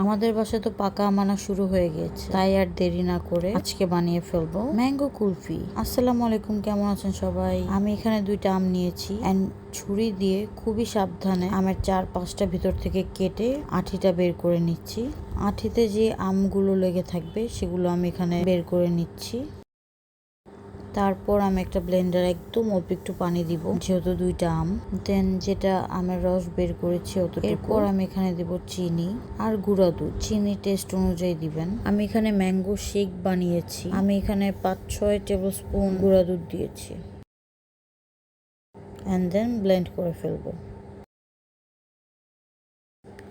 আমাদের বাসায় তো পাকা আম আনা শুরু হয়ে গেছে, তাই আর দেরি না করে আজকে বানিয়ে ফেলবো ম্যাঙ্গো কুলফি। আসসালামু আলাইকুম, কেমন আছেন সবাই? আমি এখানে 2টা আম নিয়েছি এন্ড ছুরি দিয়ে খুবই সাবধানে আমের 4-5টা ভিতর থেকে কেটে আঠিটা বের করে নিচ্ছি। আঠিতে যে আমগুলো লেগে থাকবে সেগুলো আমি এখানে বের করে নিচ্ছি। তারপর আমি একটা ব্লেন্ডার একদম অল্প একটু পানি দিব, যেহেতু 2টা আম। দেন যেটা আমের রস বের করেছি এরপর আমি এখানে দিব চিনি আর গুঁড়া দুধ। চিনি টেস্ট অনুযায়ী দিবেন। আমি এখানে ম্যাঙ্গো শেক বানিয়েছি। আমি এখানে 5-6 টেবিল স্পুন গুঁড়া দুধ দিয়েছি এন্ড দেন ব্লেন্ড করে ফেলবো।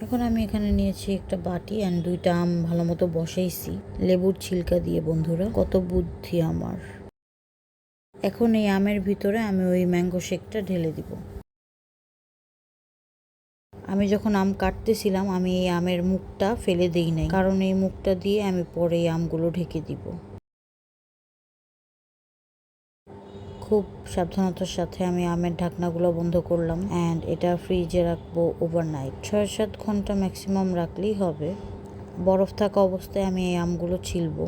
এখন আমি এখানে নিয়েছি একটা বাটি এন্ড 2টা আম ভালো মতো বসাইছি লেবুর ছিলকা দিয়ে। বন্ধুরা, কত বুদ্ধি আমার! এখন এই আমের ভিতরে আমি ওই ম্যাঙ্গো শেকটা ঢেলে দিব। আমি যখন আম কাটতেছিলাম আমি এই আমের মুখটা ফেলে দেই নাই, কারণ এই মুখটা দিয়ে আমি পরে এই আমগুলো ঢেকে দিব। খুব সাবধানতার সাথে আমি আমের ঢাকনাগুলো বন্ধ করলাম অ্যান্ড এটা ফ্রিজে রাখবো ওভারনাইট। 6-7 ঘন্টা ম্যাক্সিমাম রাখলেই হবে। বরফ থাকা অবস্থায় আমি এই আমগুলো ছিলবো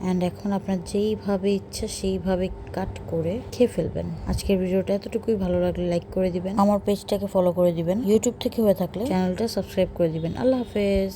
অ্যান্ড এখন আপনার যেইভাবে ইচ্ছা সেইভাবে কাট করে খেয়ে ফেলবেন। আজকের ভিডিওটা এতটুকুই। ভালো লাগলে লাইক করে দিবেন, আমার পেজটাকে ফলো করে দিবেন, ইউটিউব থেকে হয়ে থাকলে চ্যানেলটা সাবস্ক্রাইব করে দিবেন। আল্লাহ হাফেজ।